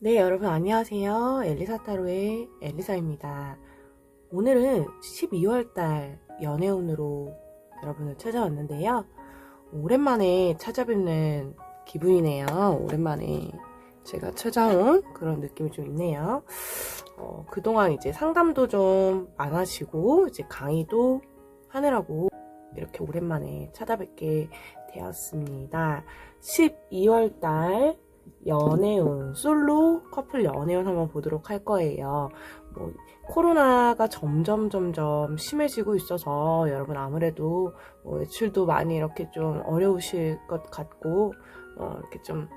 네, 여러분 안녕하세요. 엘리사 타로의 엘리사입니다. 오늘은 12월달 연애운으로 여러분을 찾아왔는데요. 오랜만에 찾아뵙는 기분이네요. 오랜만에 제가 찾아온 그런 느낌이 좀 있네요. 그동안 이제 상담도 좀 안 하시고 이제 강의도 하느라고 이렇게 오랜만에 찾아뵙게 되었습니다. 12월달 연애운, 솔로 커플 연애운 한번 보도록 할 거예요. 코로나가 점점 심해지고 있어서 여러분 아무래도 외출도 많이 이렇게 좀 어려우실 것 같고, 이렇게 좀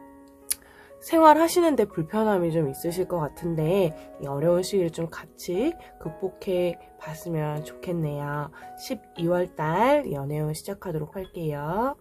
생활하시는데 불편함이 좀 있으실 것 같은데, 이 어려운 시기를 좀 같이 극복해 봤으면 좋겠네요. 12월달 연애운 시작하도록 할게요.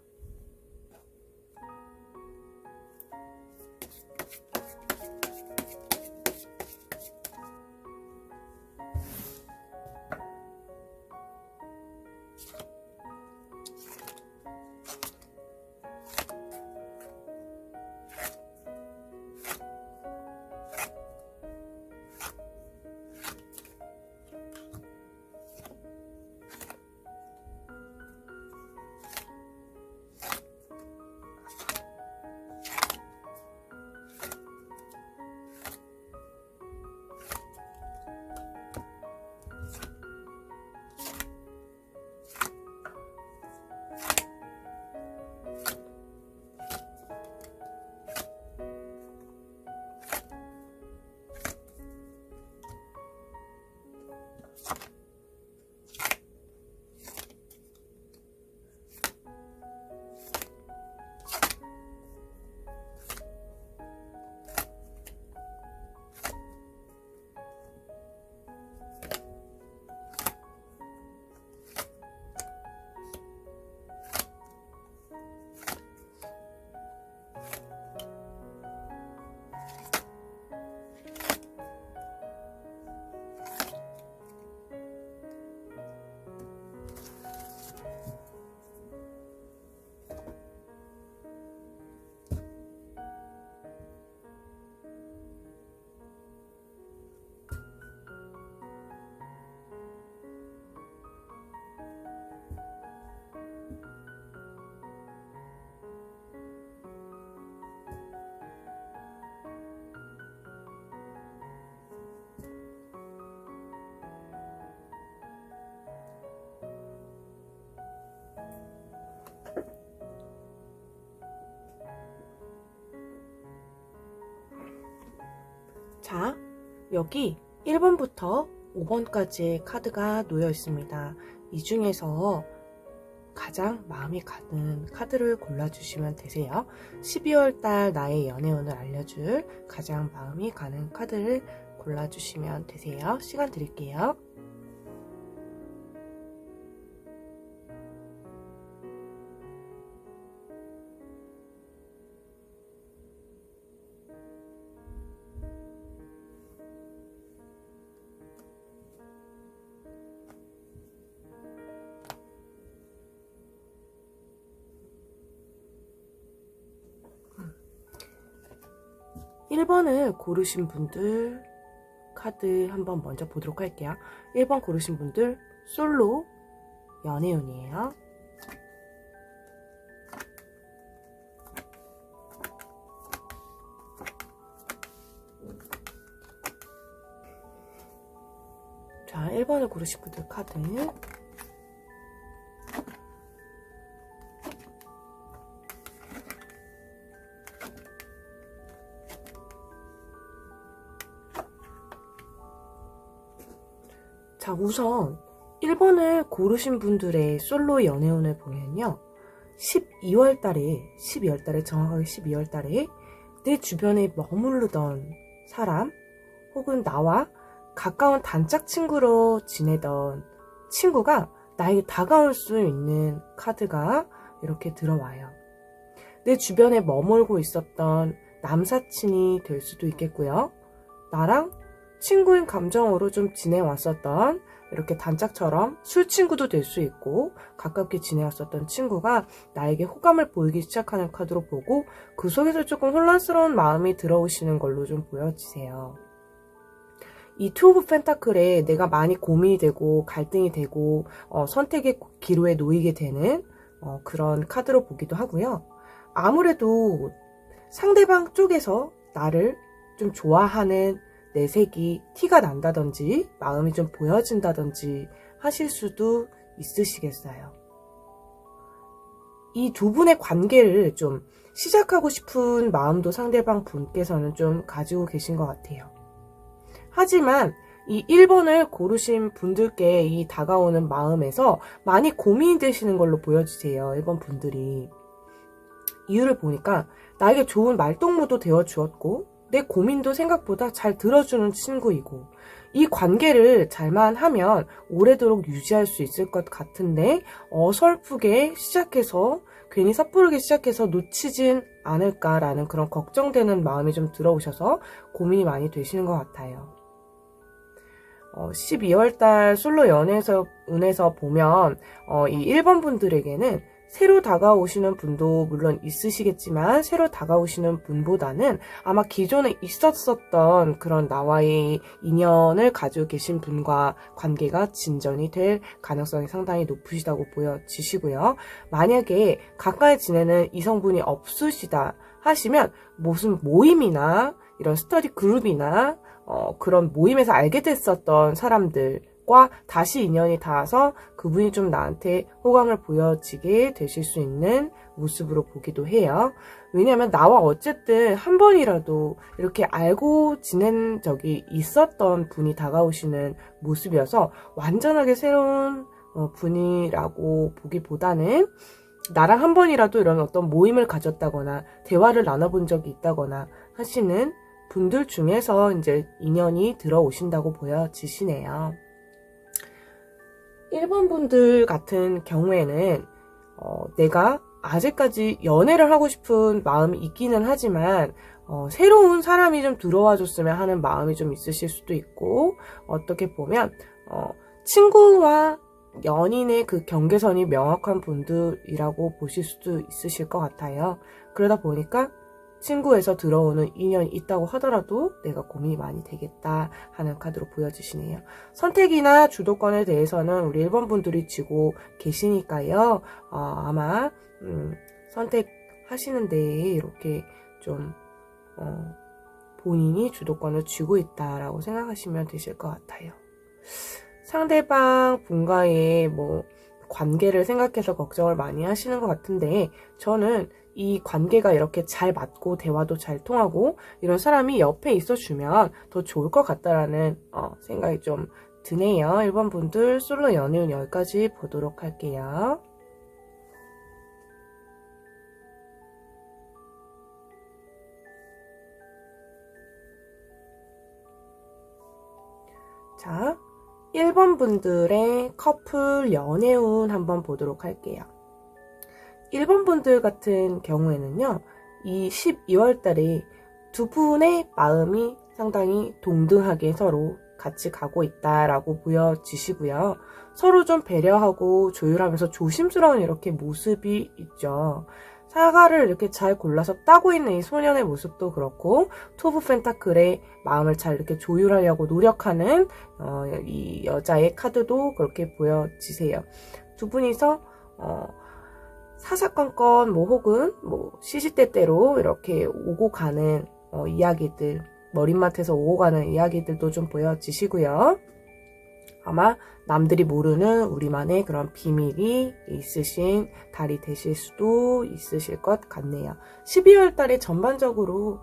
자, 여기 1번부터 5번까지의 카드가 놓여 있습니다. 이 중에서 가장 마음이 가는 카드를 골라주시면 되세요. 12월달 나의 연애운을 알려줄 가장 마음이 가는 카드를 골라주시면 되세요. 시간 드릴게요. 일 1번을 고르신 분들 카드 한번 먼저 보도록 할게요. 1번 고르신 분들 솔로 연애운이에요. 자, 1번을 고르신 분들 카드. 자, 우선 1번을 고르신 분들의 솔로 연애운을 보면요. 12월달에 정확하게 12월달에 내 주변에 머무르던 사람 혹은 나와 가까운 단짝 친구로 지내던 친구가 나에게 다가올 수 있는 카드가 이렇게 들어와요. 내 주변에 머물고 있었던 남사친이 될 수도 있겠고요. 나랑 친구인 감정으로 좀 지내왔었던, 이렇게 단짝처럼 술 친구도 될 수 있고 가깝게 지내왔었던 친구가 나에게 호감을 보이기 시작하는 카드로 보고, 그 속에서 조금 혼란스러운 마음이 들어오시는 걸로 좀 보여지세요. 이 투 오브 펜타클에 내가 많이 고민이 되고 갈등이 되고 선택의 기로에 놓이게 되는 그런 카드로 보기도 하고요. 아무래도 상대방 쪽에서 나를 좀 좋아하는 내색이 티가 난다든지 마음이 좀 보여진다든지 하실 수도 있으시겠어요. 이 두 분의 관계를 좀 시작하고 싶은 마음도 상대방 분께서는 좀 가지고 계신 것 같아요. 하지만 이 1번을 고르신 분들께 이 다가오는 마음에서 많이 고민이 되시는 걸로 보여지세요. 1번 분들이. 이유를 보니까 나에게 좋은 말동무도 되어주었고 내 고민도 생각보다 잘 들어주는 친구이고, 이 관계를 잘만 하면 오래도록 유지할 수 있을 것 같은데 어설프게 시작해서 괜히 섣부르게 시작해서 놓치진 않을까라는 그런 걱정되는 마음이 좀 들어오셔서 고민이 많이 되시는 것 같아요. 12월달 솔로 연애에서 운에서 보면 이 1번 분들에게는 새로 다가오시는 분도 물론 있으시겠지만, 새로 다가오시는 분보다는 아마 기존에 있었던 그런 나와의 인연을 가지고 계신 분과 관계가 진전이 될 가능성이 상당히 높으시다고 보여지시고요. 만약에 가까이 지내는 이성분이 없으시다 하시면 무슨 모임이나 이런 스터디 그룹이나 그런 모임에서 알게 됐었던 사람들과 다시 인연이 닿아서 그분이 좀 나한테 호감을 보여지게 되실 수 있는 모습으로 보기도 해요. 왜냐하면 나와 어쨌든 한 번이라도 이렇게 알고 지낸 적이 있었던 분이 다가오시는 모습이어서 완전하게 새로운 분이라고 보기보다는 나랑 한 번이라도 이런 어떤 모임을 가졌다거나 대화를 나눠본 적이 있다거나 하시는 분들 중에서 이제 인연이 들어오신다고 보여지시네요. 1번 분들 같은 경우에는 내가 아직까지 연애를 하고 싶은 마음이 있기는 하지만 새로운 사람이 좀 들어와 줬으면 하는 마음이 좀 있으실 수도 있고, 어떻게 보면 친구와 연인의 그 경계선이 명확한 분들이라고 보실 수도 있으실 것 같아요. 그러다 보니까 친구에서 들어오는 인연이 있다고 하더라도 내가 고민이 많이 되겠다 하는 카드로 보여지시네요. 선택이나 주도권에 대해서는 우리 1번 분들이 쥐고 계시니까요. 아마 선택하시는 데에 이렇게 좀 본인이 주도권을 쥐고 있다라고 생각하시면 되실 것 같아요. 상대방 분과의 관계를 생각해서 걱정을 많이 하시는 것 같은데, 저는 이 관계가 이렇게 잘 맞고 대화도 잘 통하고 이런 사람이 옆에 있어주면 더 좋을 것 같다라는 생각이 좀 드네요. 1번 분들 솔로 연애운 여기까지 보도록 할게요. 자, 1번 분들의 커플 연애운 한번 보도록 할게요. 1번 분들 같은 경우에는요, 이 12월 달에 두 분의 마음이 상당히 동등하게 서로 같이 가고 있다라고 보여지시고요. 서로 좀 배려하고 조율하면서 조심스러운 이렇게 모습이 있죠. 사과를 이렇게 잘 골라서 따고 있는 이 소년의 모습도 그렇고, 투 오브 펜타클의 마음을 잘 이렇게 조율하려고 노력하는 이 여자의 카드도 그렇게 보여지세요. 두 분이서 사사건건 혹은 시시때때로 이렇게 오고 가는 이야기들, 머릿맡에서 오고 가는 이야기들도 좀 보여지시고요. 아마 남들이 모르는 우리만의 그런 비밀이 있으신 달이 되실 수도 있으실 것 같네요. 12월 달에 전반적으로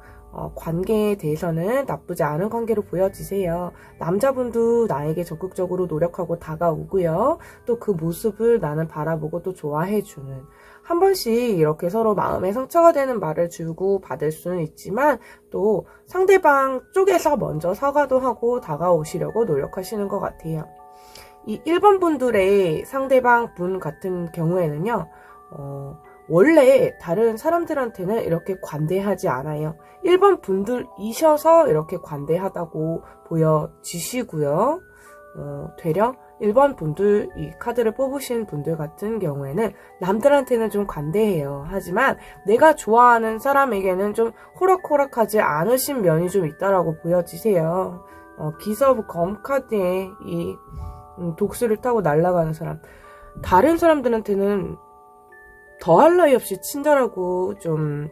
관계에 대해서는 나쁘지 않은 관계로 보여지세요. 남자분도 나에게 적극적으로 노력하고 다가오고요. 또 그 모습을 나는 바라보고 또 좋아해주는, 한 번씩 이렇게 서로 마음에 상처가 되는 말을 주고 받을 수는 있지만 또 상대방 쪽에서 먼저 사과도 하고 다가오시려고 노력하시는 것 같아요. 이 1번 분들의 상대방 분 같은 경우에는요, 원래 다른 사람들한테는 이렇게 관대하지 않아요. 1번 분들이셔서 이렇게 관대하다고 보여지시고요. 되려 1번 분들, 이 카드를 뽑으신 분들 같은 경우에는 남들한테는 좀 관대해요. 하지만 내가 좋아하는 사람에게는 좀 호락호락하지 않으신 면이 좀 있다라고 보여지세요. 기서브 검 카드에 이 독수리를 타고 날아가는 사람. 다른 사람들한테는 더할 나위 없이 친절하고 좀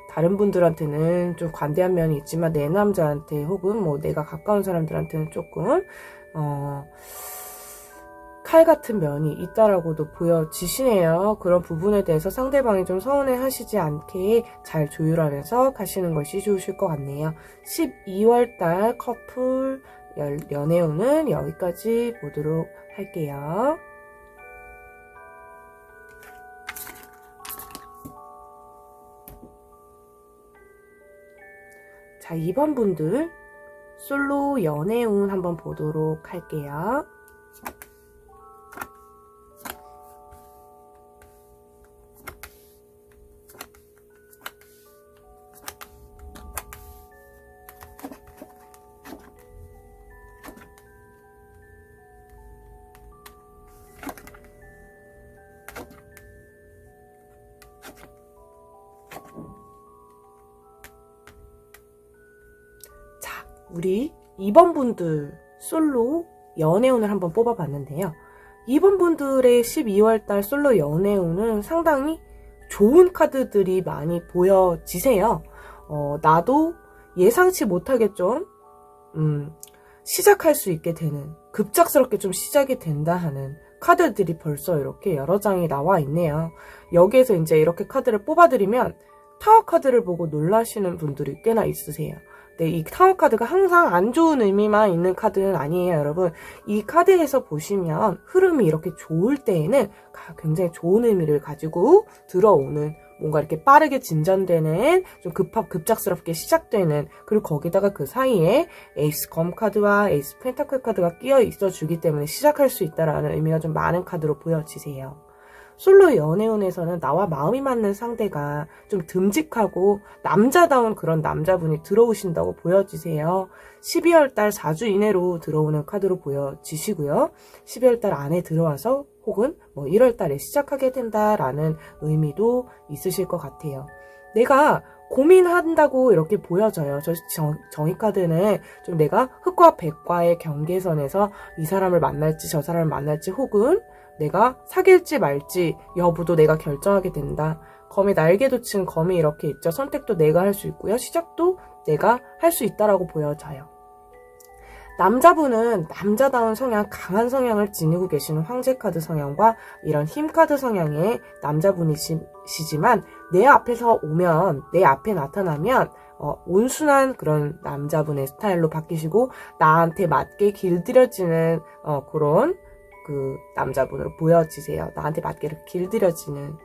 다른 분들한테는 좀 관대한 면이 있지만 내 남자한테 혹은 뭐 내가 가까운 사람들한테는 조금 칼 같은 면이 있다라고도 보여지시네요. 그런 부분에 대해서 상대방이 좀 서운해 하시지 않게 잘 조율하면서 가시는 것이 좋으실 것 같네요. 12월달 커플 연애운은 여기까지 보도록 할게요. 자, 2번 분들 솔로 연애운 한번 보도록 할게요. 우리 2번 분들 솔로 연애운을 한번 뽑아봤는데요. 2번 분들의 12월달 솔로 연애운은 상당히 좋은 카드들이 많이 보여지세요. 나도 예상치 못하게 좀 시작할 수 있게 되는, 급작스럽게 좀 시작이 된다 하는 카드들이 벌써 이렇게 여러 장이 나와 있네요. 여기에서 이제 이렇게 카드를 뽑아드리면 타워 카드를 보고 놀라시는 분들이 꽤나 있으세요. 네, 이 타워 카드가 항상 안 좋은 의미만 있는 카드는 아니에요, 여러분. 이 카드에서 보시면 흐름이 이렇게 좋을 때에는 굉장히 좋은 의미를 가지고 들어오는, 뭔가 이렇게 빠르게 진전되는, 좀 급작스럽게 시작되는, 그리고 거기다가 그 사이에 에이스 검 카드와 에이스 펜타클 카드가 끼어 있어 주기 때문에 시작할 수 있다라는 의미가 좀 많은 카드로 보여지세요. 솔로 연애운에서는 나와 마음이 맞는 상대가 좀 듬직하고 남자다운 그런 남자분이 들어오신다고 보여지세요. 12월달 4주 이내로 들어오는 카드로 보여지시고요. 12월달 안에 들어와서 혹은 뭐 1월달에 시작하게 된다라는 의미도 있으실 것 같아요. 내가 고민한다고 이렇게 보여져요. 정의 카드는 좀 내가 흑과 백과의 경계선에서 이 사람을 만날지 저 사람을 만날지 혹은 내가 사귈지 말지 여부도 내가 결정하게 된다. 검에 날개도 친 검이 이렇게 있죠. 선택도 내가 할 수 있고요. 시작도 내가 할 수 있다라고 보여져요. 남자분은 남자다운 성향, 강한 성향을 지니고 계시는 황제 카드 성향과 이런 힘 카드 성향의 남자분이시지만 내 앞에서 오면, 내 앞에 나타나면 온순한 그런 남자분의 스타일로 바뀌시고 나한테 맞게 길들여지는 그런 그 남자분으로 보여지세요. 나한테 맞게 이렇게 길들여지는,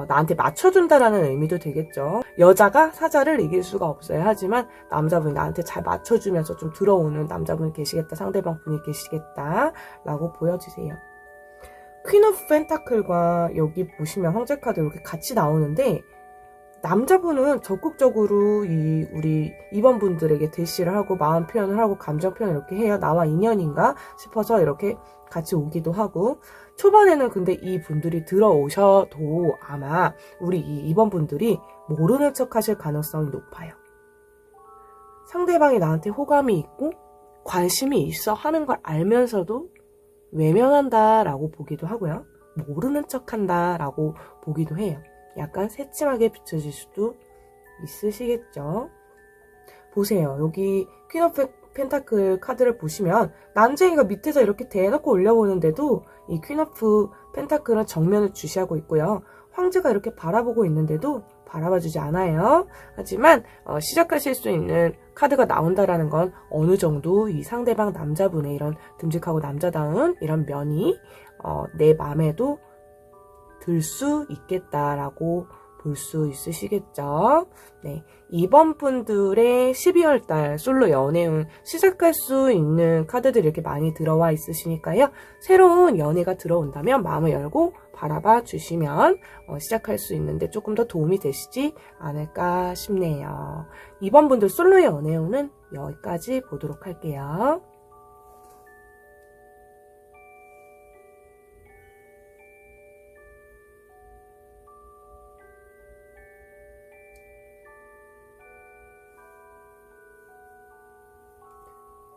나한테 맞춰준다라는 의미도 되겠죠. 여자가 사자를 이길 수가 없어요. 하지만 남자분이 나한테 잘 맞춰주면서 좀 들어오는 남자분이 계시겠다, 상대방 분이 계시겠다 라고 보여지세요. 퀸 오브 펜타클과 여기 보시면 황제 카드 이렇게 같이 나오는데, 남자분은 적극적으로 우리 2번 분들에게 대시를 하고 마음 표현을 하고 감정 표현을 이렇게 해요. 나와 인연인가 싶어서 이렇게 같이 오기도 하고, 초반에는 근데 이 분들이 들어오셔도 아마 우리 이 2번 분들이 모르는 척 하실 가능성이 높아요. 상대방이 나한테 호감이 있고 관심이 있어 하는 걸 알면서도 외면한다라고 보기도 하고요. 모르는 척 한다라고 보기도 해요. 약간 새침하게 비춰질 수도 있으시겠죠. 보세요. 여기 퀸 오브 펜타클 카드를 보시면 난쟁이가 밑에서 이렇게 대놓고 올려보는데도 이 퀸 오브 펜타클은 정면을 주시하고 있고요. 황제가 이렇게 바라보고 있는데도 바라봐주지 않아요. 하지만 시작하실 수 있는 카드가 나온다라는 건 어느 정도 이 상대방 남자분의 이런 듬직하고 남자다운 이런 면이 내 마음에도 들 수 있겠다라고 볼 수 있으시겠죠? 네. 이번 분들의 12월달 솔로 연애운 시작할 수 있는 카드들이 이렇게 많이 들어와 있으시니까요. 새로운 연애가 들어온다면 마음을 열고 바라봐 주시면 시작할 수 있는데 조금 더 도움이 되시지 않을까 싶네요. 이번 분들 솔로 연애운은 여기까지 보도록 할게요.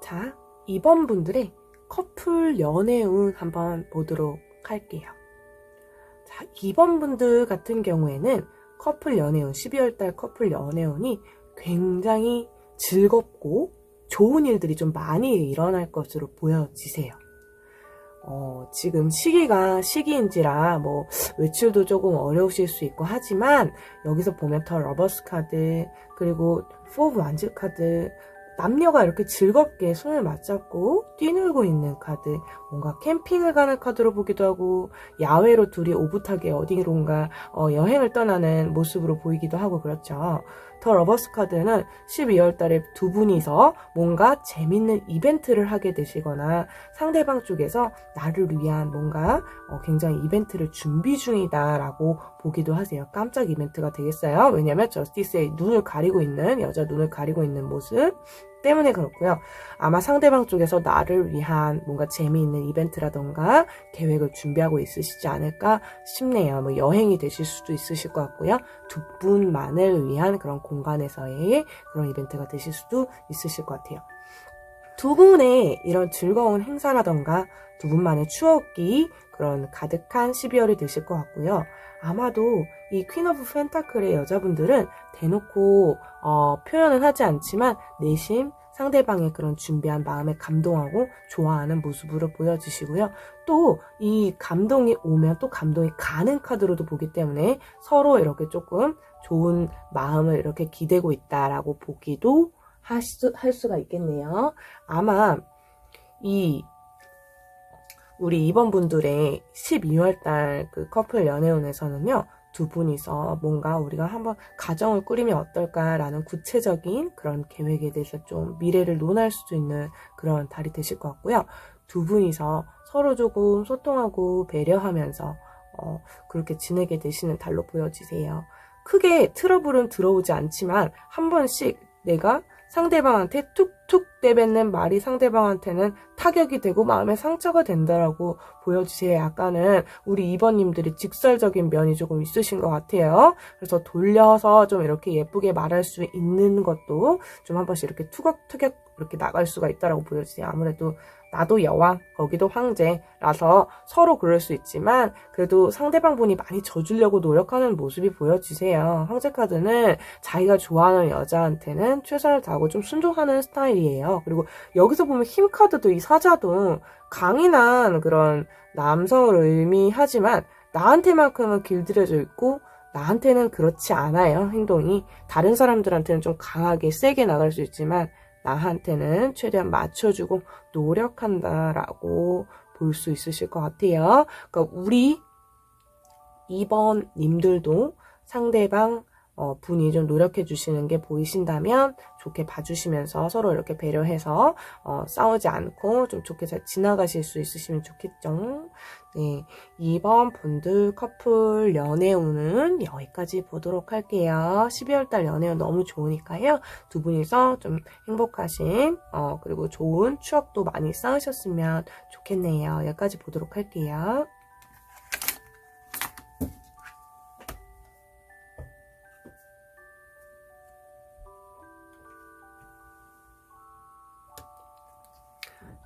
자, 이번 분들의 커플 연애운 한번 보도록 할게요. 자, 이번 분들 같은 경우에는 커플 연애운, 12월달 커플 연애운이 굉장히 즐겁고 좋은 일들이 좀 많이 일어날 것으로 보여지세요. 지금 시기가 시기인지라 외출도 조금 어려우실 수 있고 하지만 여기서 보면 더 러버스 카드, 그리고 4 완즈 카드, 남녀가 이렇게 즐겁게 손을 맞잡고 뛰놀고 있는 카드, 뭔가 캠핑을 가는 카드로 보기도 하고 야외로 둘이 오붓하게 어디론가 여행을 떠나는 모습으로 보이기도 하고 그렇죠. 더 러버스 카드는 12월 달에 두 분이서 뭔가 재밌는 이벤트를 하게 되시거나 상대방 쪽에서 나를 위한 뭔가 굉장히 이벤트를 준비 중이다라고 보기도 하세요. 깜짝 이벤트가 되겠어요. 왜냐하면 저스티스의 눈을 가리고 있는, 여자 눈을 가리고 있는 모습 때문에 그렇고요. 아마 상대방 쪽에서 나를 위한 뭔가 재미있는 이벤트라던가 계획을 준비하고 있으시지 않을까 싶네요. 여행이 되실 수도 있으실 것 같고요. 두 분만을 위한 그런 공간에서의 그런 이벤트가 되실 수도 있으실 것 같아요. 두 분의 이런 즐거운 행사라던가 두 분만의 추억이 그런 가득한 12월이 되실 것 같고요. 아마도 이 퀸 오브 펜타클의 여자분들은 대놓고 표현은 하지 않지만 내심 상대방의 그런 준비한 마음에 감동하고 좋아하는 모습으로 보여지시고요. 또 이 감동이 오면 또 감동이 가는 카드로도 보기 때문에 서로 이렇게 조금 좋은 마음을 이렇게 기대고 있다라고 보기도 할 수가 있겠네요. 아마 우리 이번 분들의 12월달 그 커플 연애운에서는요, 두 분이서 뭔가 우리가 한번 가정을 꾸리면 어떨까라는 구체적인 그런 계획에 대해서 좀 미래를 논할 수도 있는 그런 달이 되실 것 같고요. 두 분이서 서로 조금 소통하고 배려하면서 그렇게 지내게 되시는 달로 보여지세요. 크게 트러블은 들어오지 않지만 한 번씩 내가 상대방한테 툭툭 내뱉는 말이 상대방한테는 타격이 되고 마음에 상처가 된다라고 보여주세요. 약간은 우리 2번님들이 직설적인 면이 조금 있으신 것 같아요. 그래서 돌려서 좀 이렇게 예쁘게 말할 수 있는 것도 좀 한 번씩 이렇게 투격투격 이렇게 나갈 수가 있다라고 보여주세요. 아무래도 나도 여왕, 거기도 황제라서 서로 그럴 수 있지만 그래도 상대방 분이 많이 져주려고 노력하는 모습이 보여지세요. 황제 카드는 자기가 좋아하는 여자한테는 최선을 다하고 좀 순종하는 스타일이에요. 그리고 여기서 보면 힘 카드도 이 사자도 강인한 그런 남성을 의미하지만 나한테만큼은 길들여져 있고 나한테는 그렇지 않아요. 행동이. 다른 사람들한테는 좀 강하게 세게 나갈 수 있지만 나한테는 최대한 맞춰주고 노력한다라고 볼 수 있으실 것 같아요. 그러니까 우리 2번 님들도 상대방 분이 좀 노력해 주시는 게 보이신다면 좋게 봐주시면서 서로 이렇게 배려해서 싸우지 않고 좀 좋게 잘 지나가실 수 있으시면 좋겠죠. 네, 2번 분들 커플 연애운은 여기까지 보도록 할게요. 12월달 연애운 너무 좋으니까요. 두 분이서 좀 행복하신 그리고 좋은 추억도 많이 쌓으셨으면 좋겠네요. 여기까지 보도록 할게요.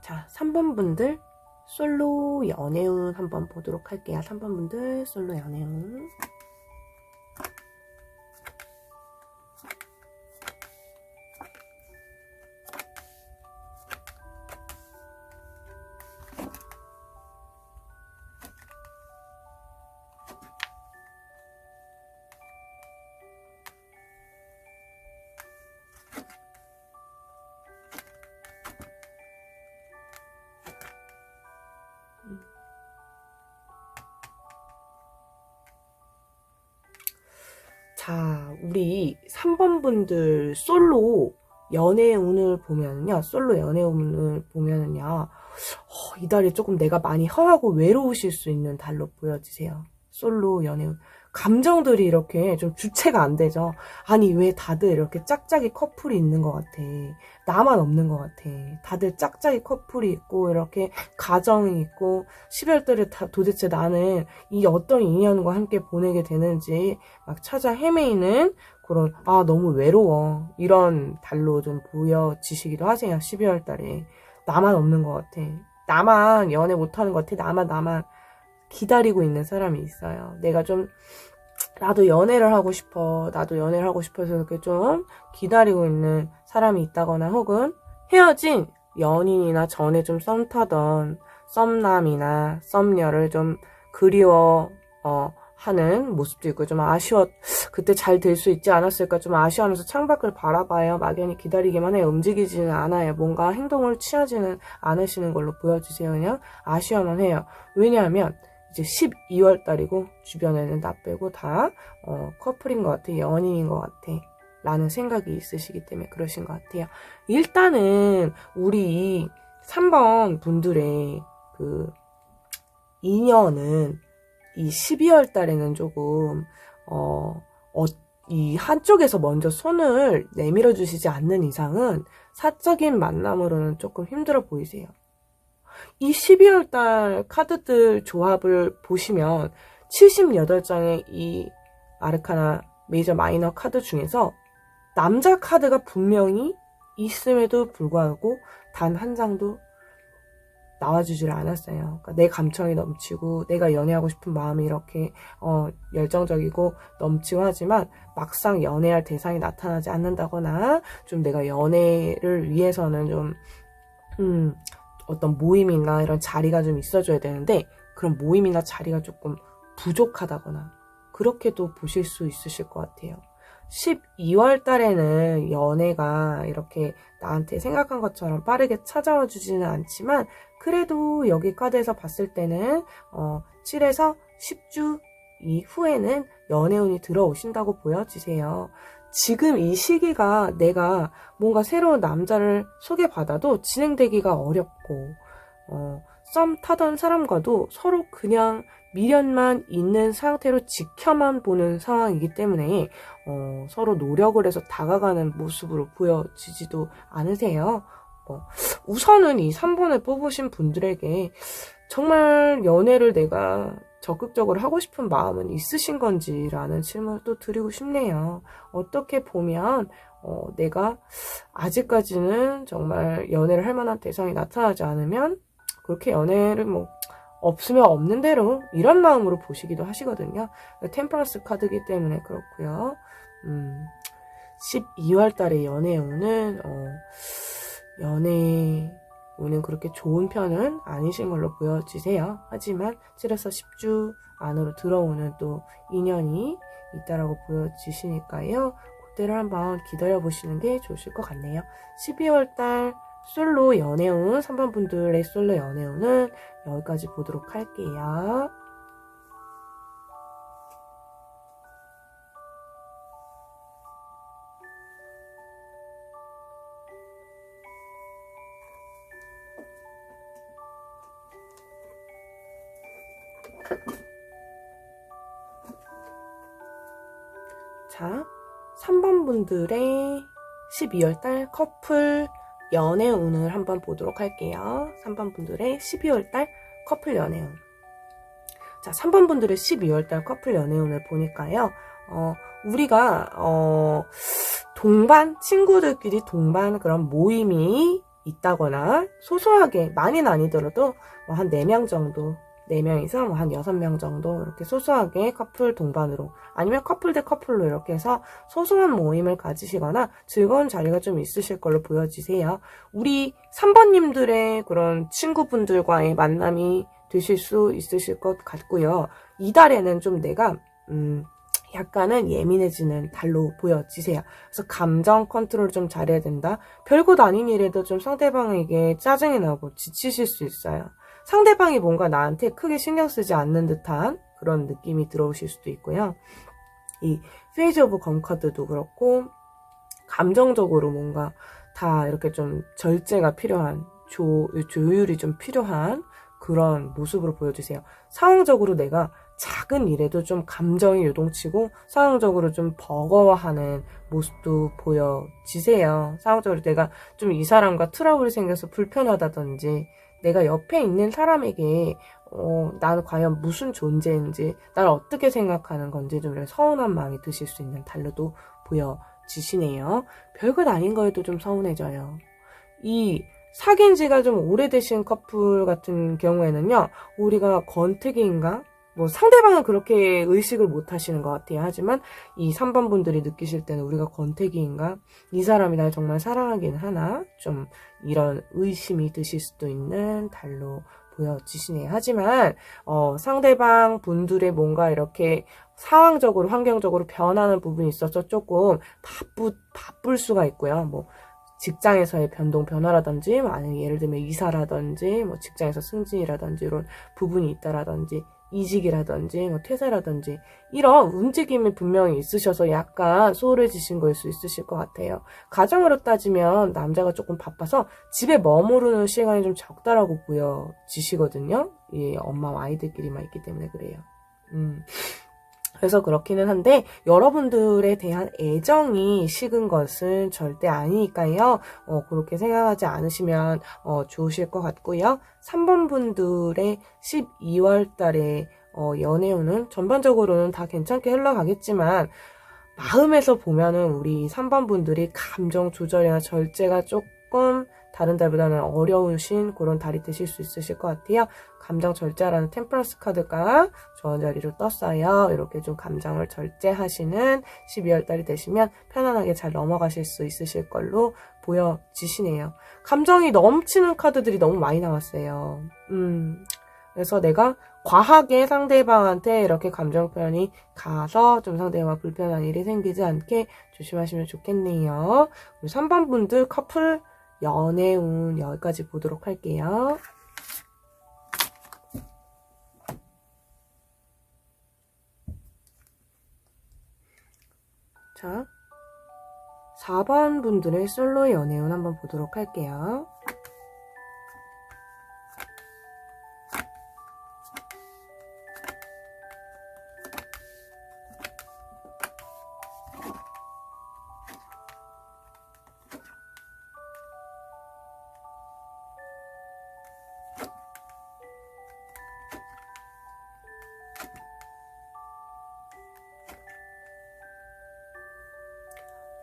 자, 3번 분들 솔로 연애운 한번 보도록 할게요. 3번 분들 솔로 연애운. 자, 우리 3번 분들 솔로 연애 운을 보면은요, 이달이 조금 내가 많이 허하고 외로우실 수 있는 달로 보여지세요. 솔로 연애 운. 감정들이 이렇게 좀 주체가 안 되죠. 아니, 왜 다들 이렇게 짝짝이 커플이 있는 것 같아. 나만 없는 것 같아. 다들 짝짝이 커플이 있고, 이렇게 가정이 있고, 12월 달에 도대체 나는 이 어떤 인연과 함께 보내게 되는지 막 찾아 헤매이는 그런, 너무 외로워. 이런 달로 좀 보여지시기도 하세요. 12월 달에. 나만 없는 것 같아. 나만 연애 못하는 것 같아. 나만 기다리고 있는 사람이 있어요. 나도 연애를 하고 싶어서 이렇게 좀 기다리고 있는 사람이 있다거나 혹은 헤어진 연인이나 전에 좀 썸 타던 썸남이나 썸녀를 좀 그리워, 하는 모습도 있고 좀 그때 잘 될 수 있지 않았을까 좀 아쉬워하면서 창밖을 바라봐요. 막연히 기다리기만 해요. 움직이지는 않아요. 뭔가 행동을 취하지는 않으시는 걸로 보여주세요. 그냥 아쉬워만 해요. 왜냐하면 이제 12월 달이고 주변에는 나 빼고 다 커플인 것 같아. 연인인 것 같아. 라는 생각이 있으시기 때문에 그러신 것 같아요. 일단은 우리 3번 분들의 그 인연은 이 12월 달에는 조금 이 한쪽에서 먼저 손을 내밀어 주시지 않는 이상은 사적인 만남으로는 조금 힘들어 보이세요. 이 12월 달 카드들 조합을 보시면 78장의 이 아르카나 메이저 마이너 카드 중에서 남자 카드가 분명히 있음에도 불구하고 단 한 장도 나와주질 않았어요. 그러니까 내 감정이 넘치고 내가 연애하고 싶은 마음이 이렇게 열정적이고 넘치고 하지만 막상 연애할 대상이 나타나지 않는다거나 좀 내가 연애를 위해서는 좀 어떤 모임이나 이런 자리가 좀 있어줘야 되는데 그런 모임이나 자리가 조금 부족하다거나 그렇게도 보실 수 있으실 것 같아요. 12월 달에는 연애가 이렇게 나한테 생각한 것처럼 빠르게 찾아와 주지는 않지만 그래도 여기 카드에서 봤을 때는 7에서 10주 이후에는 연애운이 들어오신다고 보여지세요. 지금 이 시기가 내가 뭔가 새로운 남자를 소개받아도 진행되기가 어렵고 썸 타던 사람과도 서로 그냥 미련만 있는 상태로 지켜만 보는 상황이기 때문에 서로 노력을 해서 다가가는 모습으로 보여지지도 않으세요. 우선은 이 3번을 뽑으신 분들에게 정말 연애를 내가 적극적으로 하고 싶은 마음은 있으신 건지라는 질문을 또 드리고 싶네요. 어떻게 보면 내가 아직까지는 정말 연애를 할 만한 대상이 나타나지 않으면 그렇게 연애를 없으면 없는 대로 이런 마음으로 보시기도 하시거든요. 템퍼런스 카드이기 때문에 그렇고요. 12월 달에 연애운은 연애운은 그렇게 좋은 편은 아니신 걸로 보여지세요. 하지만 7에서 10주 안으로 들어오는 또 인연이 있다라고 보여지시니까요. 그때를 한번 기다려보시는 게 좋으실 것 같네요. 12월 달 솔로 연애운 3번 분들의 솔로 연애운은 여기까지 보도록 할게요. 자, 3번 분들의 12월달 커플 연애운을 한번 보도록 할게요. 3번 분들의 12월달 커플 연애운. 자, 3번 분들의 12월달 커플 연애운을 보니까요. 우리가 친구들끼리 동반 그런 모임이 있다거나 소소하게 많이는 아니더라도 한 4명 정도 4명이서 한 6명 정도 이렇게 소소하게 커플 동반으로 아니면 커플 대 커플로 이렇게 해서 소소한 모임을 가지시거나 즐거운 자리가 좀 있으실 걸로 보여지세요. 우리 3번님들의 그런 친구분들과의 만남이 되실 수 있으실 것 같고요. 이달에는 좀 내가 약간은 예민해지는 달로 보여지세요. 그래서 감정 컨트롤을 좀 잘해야 된다. 별것 아닌 일에도 좀 상대방에게 짜증이 나고 지치실 수 있어요. 상대방이 뭔가 나한테 크게 신경 쓰지 않는 듯한 그런 느낌이 들어오실 수도 있고요. 이 페이지 오브 검 카드도 그렇고 감정적으로 뭔가 다 이렇게 좀 절제가 필요한 조율이 좀 필요한 그런 모습으로 보여주세요. 상황적으로 내가 작은 일에도 좀 감정이 요동치고 상황적으로 좀 버거워하는 모습도 보여지세요. 상황적으로 내가 좀 이 사람과 트러블이 생겨서 불편하다든지 내가 옆에 있는 사람에게 나는 과연 무슨 존재인지 나를 어떻게 생각하는 건지 좀 이렇게 서운한 마음이 드실 수 있는 달로도 보여지시네요. 별것 아닌 거에도 좀 서운해져요. 이 사귄 지가 좀 오래되신 커플 같은 경우에는요, 우리가 권태기인가? 뭐 상대방은 그렇게 의식을 못 하시는 것 같아요. 하지만 이 3번 분들이 느끼실 때는 우리가 권태기인가? 이 사람이 날 정말 사랑하긴 하나? 좀 이런 의심이 드실 수도 있는 달로 보여지시네요. 하지만 상대방 분들의 뭔가 이렇게 상황적으로 환경적으로 변하는 부분이 있어서 조금 바쁠 수가 있고요. 뭐 직장에서의 변화라든지, 아니면 예를 들면 이사라든지, 뭐 직장에서 승진이라든지 이런 부분이 있다라든지, 이직이라든지, 뭐 퇴사라든지 이런 움직임이 분명히 있으셔서 약간 소홀해지신 거일 수 있으실 것 같아요. 가정으로 따지면 남자가 조금 바빠서 집에 머무르는 시간이 좀 적다라고 보여지시거든요. 이 엄마와 아이들끼리만 있기 때문에 그래요. 그래서 그렇기는 한데 여러분들에 대한 애정이 식은 것은 절대 아니니까요. 그렇게 생각하지 않으시면 좋으실 것 같고요. 3번 분들의 12월 달에 연애운은 전반적으로는 다 괜찮게 흘러가겠지만 마음에서 보면은 우리 3번 분들이 감정 조절이나 절제가 조금 다른 달보다는 어려우신 그런 달이 되실 수 있으실 것 같아요. 감정 절제라는 템퍼런스 카드가 좋은 자리로 떴어요. 이렇게 좀 감정을 절제하시는 12월 달이 되시면 편안하게 잘 넘어가실 수 있으실 걸로 보여지시네요. 감정이 넘치는 카드들이 너무 많이 나왔어요. 그래서 내가 과하게 상대방한테 이렇게 감정 표현이 가서 좀 상대방 불편한 일이 생기지 않게 조심하시면 좋겠네요. 우리 3번 분들 커플 연애운 여기까지 보도록 할게요. 자, 4번 분들의 솔로 연애운 한번 보도록 할게요.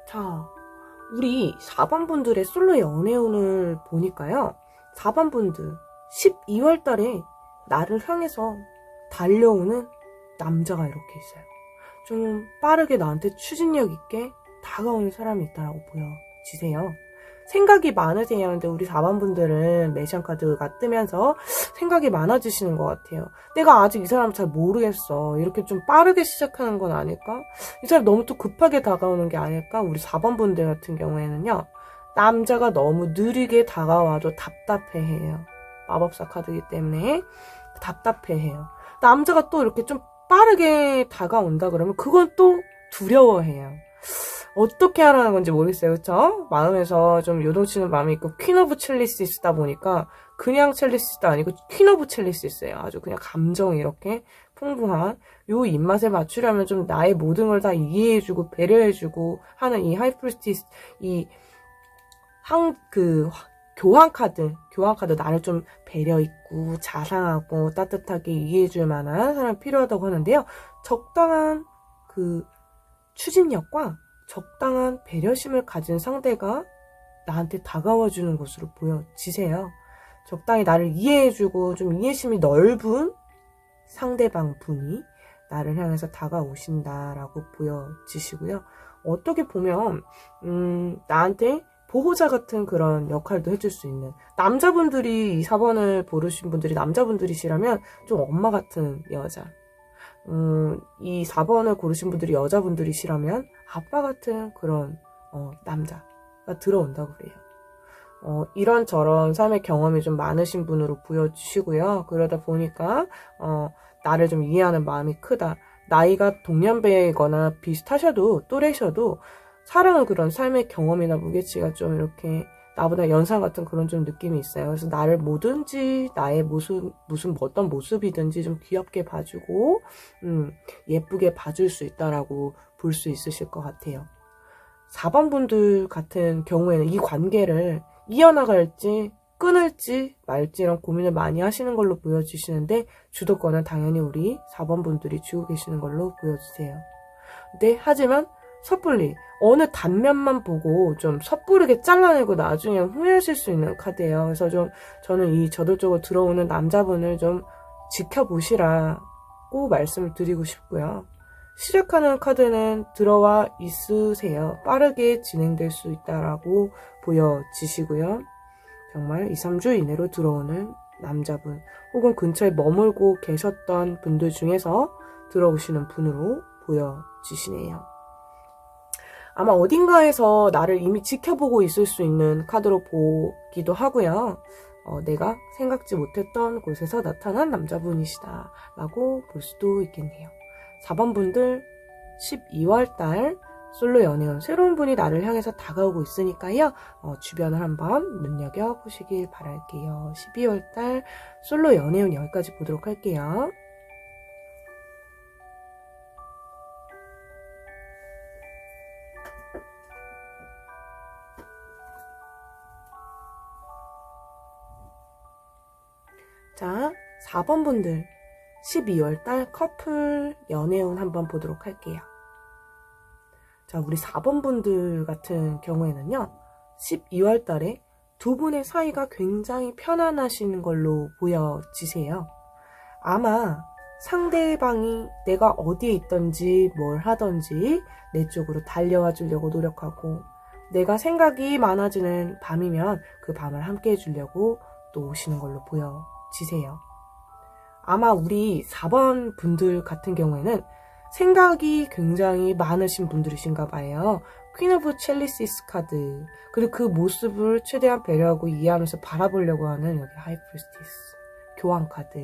자, 우리 4번 분들의 솔로 연애운을 보니까요. 4번 분들 12월 달에 나를 향해서 달려오는 남자가 이렇게 있어요. 좀 빠르게 나한테 추진력 있게 다가오는 사람이 있다라고 보여지세요. 생각이 많으세요. 근데 우리 4번 분들은 매션 카드가 뜨면서 생각이 많아지시는 것 같아요. 내가 아직 이 사람 잘 모르겠어. 이렇게 좀 빠르게 시작하는 건 아닐까? 이 사람 너무 또 급하게 다가오는 게 아닐까? 우리 4번 분들 같은 경우에는요. 남자가 너무 느리게 다가와도 답답해해요. 마법사 카드이기 때문에 답답해해요. 남자가 또 이렇게 좀 빠르게 다가온다 그러면 그건 또 두려워해요. 어떻게 하라는 건지 모르겠어요. 그쵸? 마음에서 좀 요동치는 마음이 있고 퀸 오브 첼리시스다 보니까 그냥 첼리시스도 아니고 퀸 오브 첼리시스예요. 아주 그냥 감정이 이렇게 풍부한 요 입맛에 맞추려면 좀 나의 모든 걸 다 이해해주고 배려해주고 하는 이 하이프리스티스 교환 카드 나를 좀 배려 있고 자상하고 따뜻하게 이해해줄 만한 사람이 필요하다고 하는데요. 적당한 추진력과 적당한 배려심을 가진 상대가 나한테 다가와주는 것으로 보여지세요. 적당히 나를 이해해주고 좀 이해심이 넓은 상대방 분이 나를 향해서 다가오신다라고 보여지시고요. 어떻게 보면 나한테 보호자 같은 그런 역할도 해줄 수 있는 남자분들이 이 4번을 고르신 분들이 남자분들이시라면 좀 엄마 같은 여자, 이 4번을 고르신 분들이 여자분들이시라면 아빠 같은 그런 남자가 들어온다고 그래요. 이런저런 삶의 경험이 좀 많으신 분으로 보여주시고요. 그러다 보니까 나를 좀 이해하는 마음이 크다. 나이가 동년배이거나 비슷하셔도, 또래셔도 사랑은 그런 삶의 경험이나 무게치가 좀 이렇게 나보다 연상 같은 그런 좀 느낌이 있어요. 그래서 나를 뭐든지 나의 무슨 어떤 모습이든지 좀 귀엽게 봐주고 예쁘게 봐줄 수 있다라고 볼 수 있으실 것 같아요. 4번 분들 같은 경우에는 이 관계를 이어나갈지 끊을지 말지 이런 고민을 많이 하시는 걸로 보여지시는데 주도권은 당연히 우리 4번 분들이 쥐고 계시는 걸로 보여지세요. 네, 하지만 섣불리 어느 단면만 보고 좀 섣부르게 잘라내고 나중에 후회하실 수 있는 카드예요. 그래서 좀 저는 이 저돌적으로 들어오는 남자분을 좀 지켜보시라고 말씀을 드리고 싶고요. 시작하는 카드는 들어와 있으세요. 빠르게 진행될 수 있다라고 보여지시고요. 정말 2, 3주 이내로 들어오는 남자분 혹은 근처에 머물고 계셨던 분들 중에서 들어오시는 분으로 보여지시네요. 아마 어딘가에서 나를 이미 지켜보고 있을 수 있는 카드로 보기도 하고요. 내가 생각지 못했던 곳에서 나타난 남자분이시다 라고 볼 수도 있겠네요. 4번 분들 12월달 솔로 연애운 새로운 분이 나를 향해서 다가오고 있으니까요. 주변을 한번 눈여겨보시길 바랄게요. 12월달 솔로 연애운 여기까지 보도록 할게요. 자, 4번 분들 12월달 커플 연애운 한번 보도록 할게요. 자, 우리 4번 분들 같은 경우에는요. 12월 달에 두 분의 사이가 굉장히 편안하신 걸로 보여지세요. 아마 상대방이 내가 어디에 있던지 뭘 하던지 내 쪽으로 달려와 주려고 노력하고 내가 생각이 많아지는 밤이면 그 밤을 함께 해주려고 또 오시는 걸로 보여지세요. 아마 우리 4번 분들 같은 경우에는 생각이 굉장히 많으신 분들이신가 봐요. 퀸 오브 첼리시스 카드. 그리고 그 모습을 최대한 배려하고 이해하면서 바라보려고 하는 여기 하이 프리스티스. 교황 카드.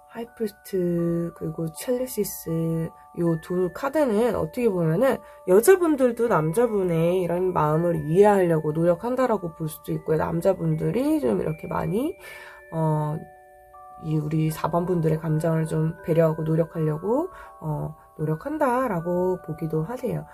하이 프리스트 그리고 첼리시스 요 두 카드는 어떻게 보면은 여자분들도 남자분의 이런 마음을 이해하려고 노력한다라고 볼 수도 있고요. 남자분들이 좀 이렇게 많이 이 우리 4번 분들의 감정을 좀 배려하고 노력하려고 노력한다라고 보기도 하세요.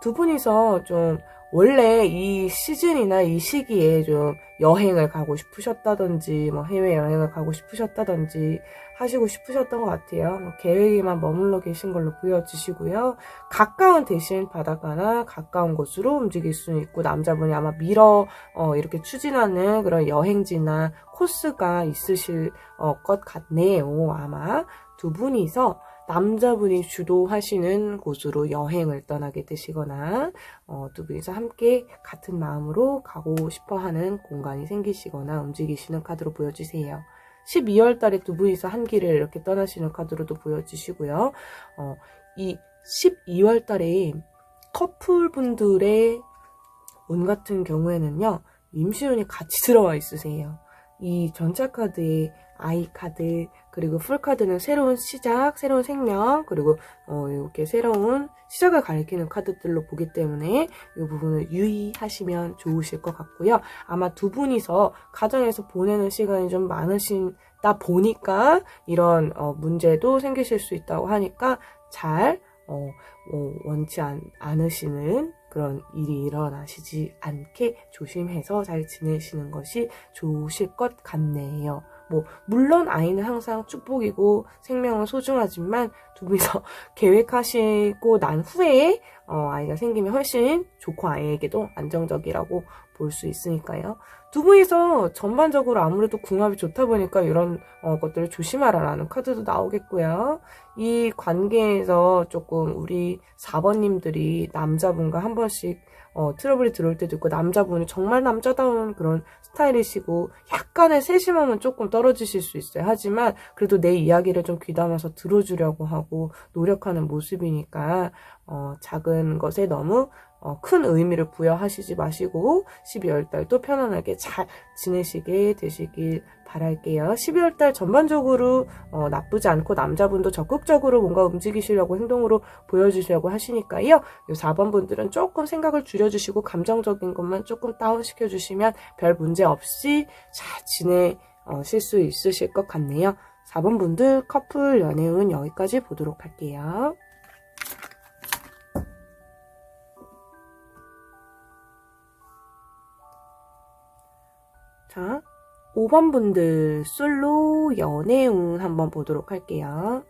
두 분이서 좀 원래 이 시즌이나 이 시기에 좀 여행을 가고 싶으셨다든지 뭐 해외여행을 가고 싶으셨다든지 하시고 싶으셨던 것 같아요. 계획에만 머물러 계신 걸로 보여지시고요. 가까운 대신 바닷가나 가까운 곳으로 움직일 수 있고 남자분이 아마 이렇게 추진하는 그런 여행지나 코스가 있으실 것 같네요. 아마 두 분이서 남자분이 주도하시는 곳으로 여행을 떠나게 되시거나 두 분이서 함께 같은 마음으로 가고 싶어하는 공간이 생기시거나 움직이시는 카드로 보여지세요. 12월 달에 두 분이서 한 길을 이렇게 떠나시는 카드로도 보여지시고요. 이 12월 달에 커플분들의 운 같은 경우에는요. 임시운이 같이 들어와 있으세요. 이 전차 카드에 아이 카드 그리고 풀 카드는 새로운 시작, 새로운 생명 그리고 이렇게 새로운 시작을 가리키는 카드들로 보기 때문에 이 부분을 유의하시면 좋으실 것 같고요. 아마 두 분이서 가정에서 보내는 시간이 좀 많으시다 보니까 이런 문제도 생기실 수 있다고 하니까 잘 원치 않으시는 그런 일이 일어나시지 않게 조심해서 잘 지내시는 것이 좋으실 것 같네요. 물론 아이는 항상 축복이고 생명은 소중하지만 두 분이서 계획하시고 난 후에 아이가 생기면 훨씬 좋고 아이에게도 안정적이라고 볼 수 있으니까요. 두 분이서 전반적으로 아무래도 궁합이 좋다 보니까 이런 것들을 조심하라라는 카드도 나오겠고요. 이 관계에서 조금 우리 4번님들이 남자분과 한 번씩 트러블이 들어올 때도 있고 남자분이 정말 남자다운 그런 스타일이시고 약간의 세심함은 조금 떨어지실 수 있어요. 하지만 그래도 내 이야기를 좀 귀담아서 들어주려고 하고 노력하는 모습이니까 작은 것에 너무 큰 의미를 부여하시지 마시고 12월 달도 편안하게 잘 지내시게 되시길 바랄게요. 12월 달 전반적으로 나쁘지 않고 남자분도 적극적으로 뭔가 움직이시려고 행동으로 보여주시려고 하시니까요. 요 4번 분들은 조금 생각을 줄여주시고 감정적인 것만 조금 다운시켜주시면 별 문제 없이 잘 지내실 수 있으실 것 같네요. 4번 분들 커플 연애운 여기까지 보도록 할게요. 자, 5번 분들 솔로 연애운 한번 보도록 할게요.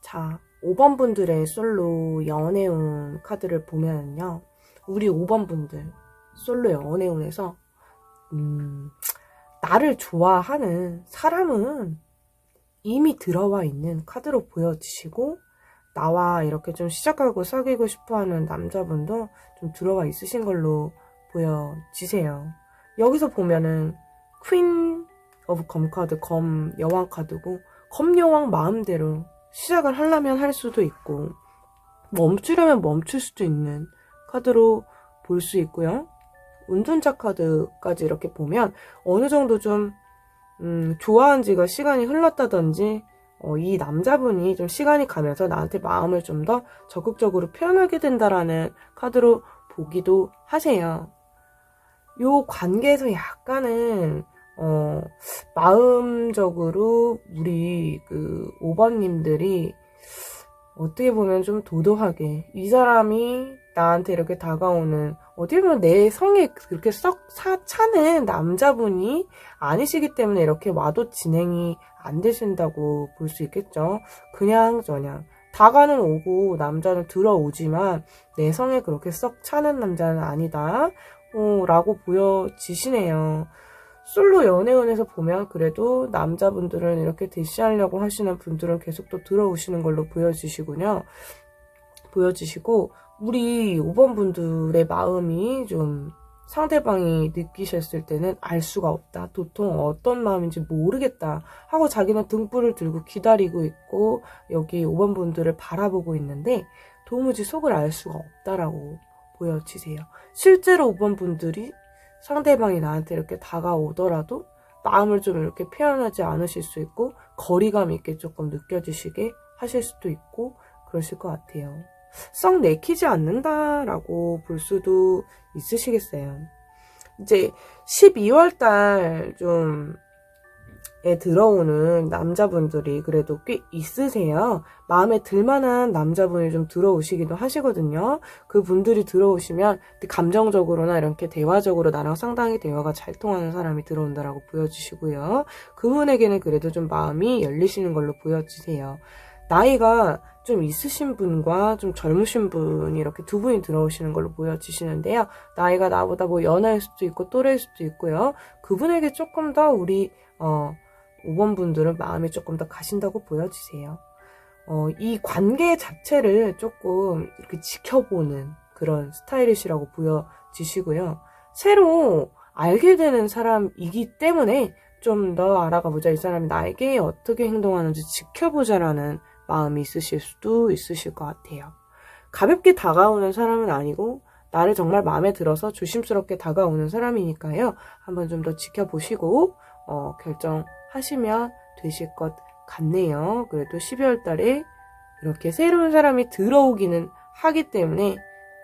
자, 5번 분들의 솔로 연애운 카드를 보면요. 우리 5번 분들 솔로 연애운에서 나를 좋아하는 사람은 이미 들어와 있는 카드로 보여지시고 나와 이렇게 좀 시작하고 사귀고 싶어하는 남자분도 좀 들어와 있으신 걸로 보여지세요. 여기서 보면은 퀸 오브 검 카드, 검 여왕 카드고 검 여왕 마음대로 시작을 하려면 할 수도 있고 멈추려면 멈출 수도 있는 카드로 볼 수 있고요. 운전자 카드까지 이렇게 보면 어느 정도 좀 좋아한 지가 시간이 흘렀다든지 이 남자분이 좀 시간이 가면서 나한테 마음을 좀 더 적극적으로 표현하게 된다라는 카드로 보기도 하세요. 요 관계에서 약간은 마음적으로 우리 5번님들이 어떻게 보면 좀 도도하게 이 사람이 나한테 이렇게 다가오는 어떻게 보면 내 성에 그렇게 썩 차는 남자분이 아니시기 때문에 이렇게 와도 진행이 안 되신다고 볼 수 있겠죠. 그냥 다가는 오고 남자는 들어오지만 내 성에 그렇게 썩 차는 남자는 아니다 라고 보여지시네요. 솔로 연애운에서 보면 그래도 남자분들은 이렇게 대시하려고 하시는 분들은 계속 또 들어오시는 걸로 보여지시고요. 보여지시고 우리 5번 분들의 마음이 좀 상대방이 느끼셨을 때는 알 수가 없다. 도통 어떤 마음인지 모르겠다 하고 자기는 등불을 들고 기다리고 있고 여기 5번 분들을 바라보고 있는데 도무지 속을 알 수가 없다라고 보여지세요. 실제로 5번 분들이 상대방이 나한테 이렇게 다가오더라도 마음을 좀 이렇게 표현하지 않으실 수 있고 거리감 있게 조금 느껴지시게 하실 수도 있고 그러실 것 같아요. 썩 내키지 않는다라고 볼 수도 있으시겠어요. 이제 12월달 에 들어오는 남자분들이 그래도 꽤 있으세요. 마음에 들만한 남자분이 좀 들어오시기도 하시거든요. 그분들이 들어오시면 감정적으로나 이렇게 대화적으로 나랑 상당히 대화가 잘 통하는 사람이 들어온다라고 보여주시고요. 그분에게는 그래도 좀 마음이 열리시는 걸로 보여지세요. 나이가 좀 있으신 분과 좀 젊으신 분이 이렇게 두 분이 들어오시는 걸로 보여지시는데요. 나이가 나보다 뭐 연하일 수도 있고 또래일 수도 있고요. 그분에게 조금 더 우리 5번 분들은 마음이 조금 더 가신다고 보여지세요. 이 관계 자체를 조금 이렇게 지켜보는 그런 스타일이시라고 보여지시고요. 새로 알게 되는 사람이기 때문에 좀 더 알아가보자. 이 사람이 나에게 어떻게 행동하는지 지켜보자라는 마음이 있으실 수도 있으실 것 같아요. 가볍게 다가오는 사람은 아니고 나를 정말 마음에 들어서 조심스럽게 다가오는 사람이니까요. 한번 좀 더 지켜보시고 결정하시면 되실 것 같네요. 그래도 12월 달에 이렇게 새로운 사람이 들어오기는 하기 때문에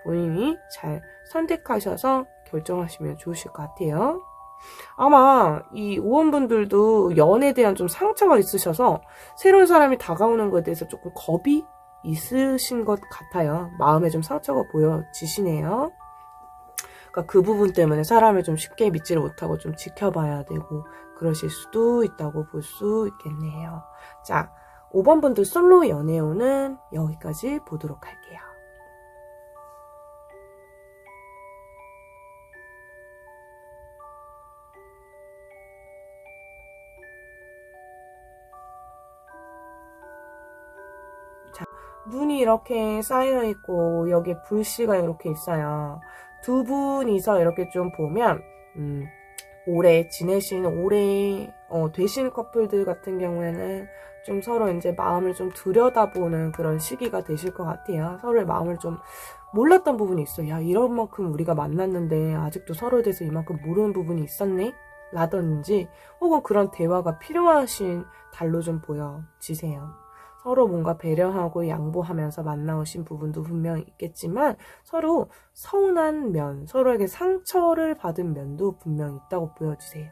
본인이 잘 선택하셔서 결정하시면 좋으실 것 같아요. 아마 이 5원분들도 연애에 대한 좀 상처가 있으셔서 새로운 사람이 다가오는 것에 대해서 조금 겁이 있으신 것 같아요. 마음에 좀 상처가 보여지시네요. 그러니까 그 부분 때문에 사람을 좀 쉽게 믿지를 못하고 좀 지켜봐야 되고 그러실 수도 있다고 볼 수 있겠네요. 자, 5번 분들 솔로 연애운은 여기까지 보도록 할게요. 눈이 이렇게 쌓여 있고 여기에 불씨가 이렇게 있어요. 두 분이서 이렇게 좀 보면 오래 지내신 오래 되신 커플들 같은 경우에는 좀 서로 이제 마음을 좀 들여다보는 그런 시기가 되실 것 같아요. 서로의 마음을 좀 몰랐던 부분이 있어요. 야, 이런 만큼 우리가 만났는데 아직도 서로에 대해서 이만큼 모르는 부분이 있었네? 라든지 혹은 그런 대화가 필요하신 달로 좀 보여지세요. 서로 뭔가 배려하고 양보하면서 만나오신 부분도 분명히 있겠지만 서로 서운한 면, 서로에게 상처를 받은 면도 분명히 있다고 보여지세요.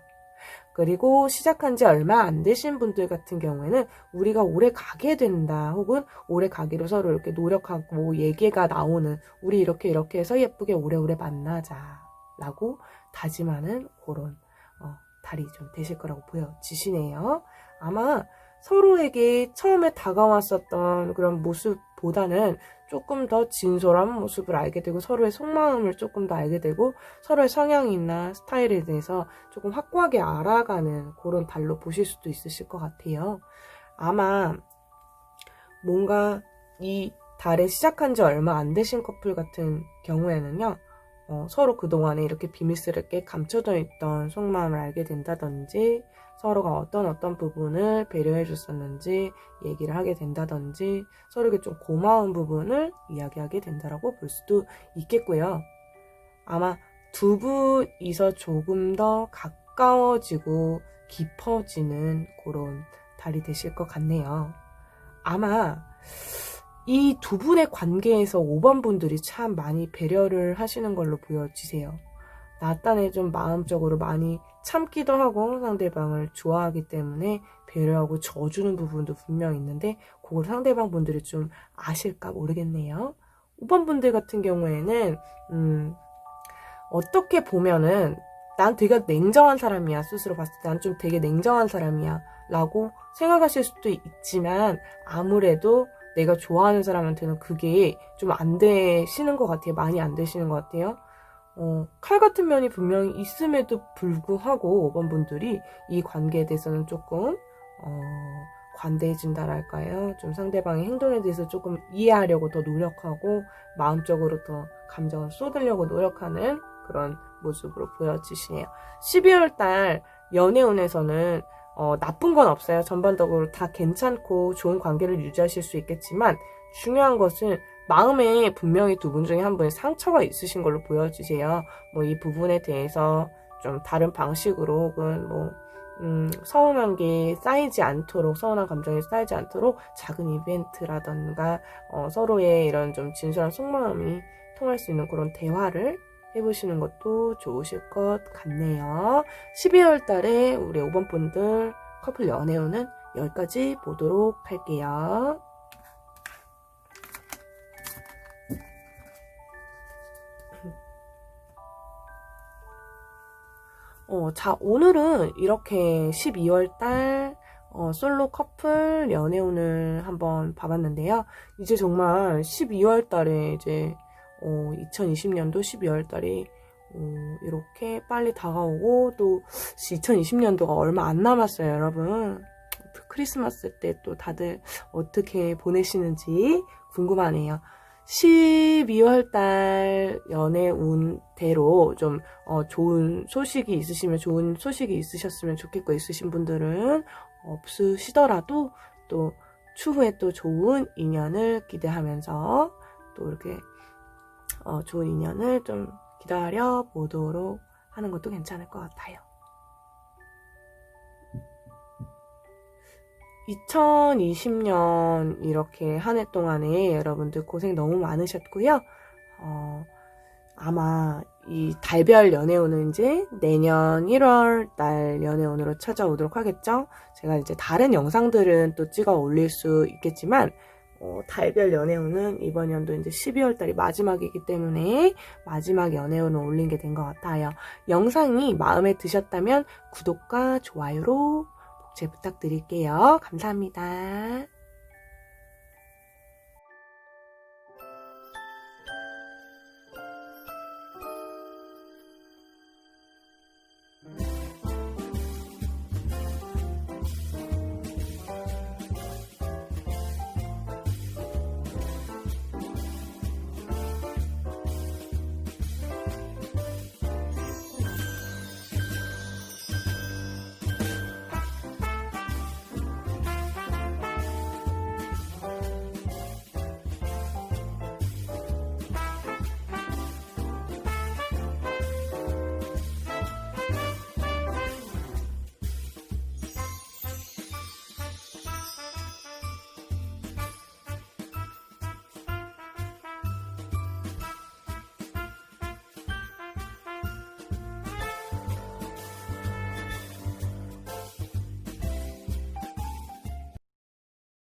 그리고 시작한 지 얼마 안 되신 분들 같은 경우에는 우리가 오래 가게 된다 혹은 오래 가기로 서로 이렇게 노력하고 얘기가 나오는 우리 이렇게 해서 예쁘게 오래오래 만나자 라고 다짐하는 그런 달이 좀 되실 거라고 보여지시네요. 아마 서로에게 처음에 다가왔었던 그런 모습보다는 조금 더 진솔한 모습을 알게 되고 서로의 속마음을 조금 더 알게 되고 서로의 성향이나 스타일에 대해서 조금 확고하게 알아가는 그런 달로 보실 수도 있으실 것 같아요. 아마 뭔가 이 달에 시작한 지 얼마 안 되신 커플 같은 경우에는요. 서로 그동안에 이렇게 비밀스럽게 감춰져 있던 속마음을 알게 된다든지 서로가 어떤 부분을 배려해 줬었는지 얘기를 하게 된다든지 서로에게 좀 고마운 부분을 이야기하게 된다라고 볼 수도 있겠고요. 아마 두 분이서 조금 더 가까워지고 깊어지는 그런 달이 되실 것 같네요. 아마 이 두 분의 관계에서 5번 분들이 참 많이 배려를 하시는 걸로 보여지세요. 나 딴에 좀 마음적으로 많이 참기도 하고 상대방을 좋아하기 때문에 배려하고 져주는 부분도 분명 있는데 그걸 상대방 분들이 좀 아실까 모르겠네요. 5번 분들 같은 경우에는 어떻게 보면은 난 되게 냉정한 사람이야. 스스로 봤을 때 난 좀 되게 냉정한 사람이야 라고 생각하실 수도 있지만 아무래도 내가 좋아하는 사람한테는 그게 좀 안 되시는 것 같아요. 많이 안 되시는 것 같아요. 칼 같은 면이 분명히 있음에도 불구하고 5번 분들이 이 관계에 대해서는 조금 관대해진다랄까요? 좀 상대방의 행동에 대해서 조금 이해하려고 더 노력하고 마음적으로 더 감정을 쏟으려고 노력하는 그런 모습으로 보여지시네요. 12월달 연애운에서는 나쁜 건 없어요. 전반적으로 다 괜찮고 좋은 관계를 유지하실 수 있겠지만 중요한 것은 마음에 분명히 두 분 중에 한 분의 상처가 있으신 걸로 보여지세요. 뭐 이 부분에 대해서 좀 다른 방식으로 혹은 뭐 서운한 게 쌓이지 않도록 서운한 감정이 쌓이지 않도록 작은 이벤트라던가 서로의 이런 좀 진솔한 속마음이 통할 수 있는 그런 대화를 해보시는 것도 좋으실 것 같네요. 12월 달에 우리 5번 분들 커플 연애운은 여기까지 보도록 할게요. 자, 오늘은 이렇게 12월 달 솔로 커플 연애운을 한번 봐봤는데요. 이제 정말 12월 달에 이제 2020년도 12월 달이 이렇게 빨리 다가오고 또 2020년도가 얼마 안 남았어요, 여러분. 크리스마스 때 또 다들 어떻게 보내시는지 궁금하네요. 12월 달 연애 운대로 좀 좋은 소식이 있으셨으면 좋겠고 있으신 분들은 없으시더라도 또 추후에 또 좋은 인연을 기대하면서 또 이렇게 좋은 인연을 좀 기다려 보도록 하는 것도 괜찮을 것 같아요. 2020년 이렇게 한 해 동안에 여러분들 고생 너무 많으셨고요. 아마 이 달별 연애운은 이제 내년 1월 달 연애운으로 찾아오도록 하겠죠. 제가 이제 다른 영상들은 또 찍어 올릴 수 있겠지만 달별 연애운은 이번 연도 이제 12월 달이 마지막이기 때문에 마지막 연애운을 올린 게 된 것 같아요. 영상이 마음에 드셨다면 구독과 좋아요로 복제 부탁드릴게요. 감사합니다.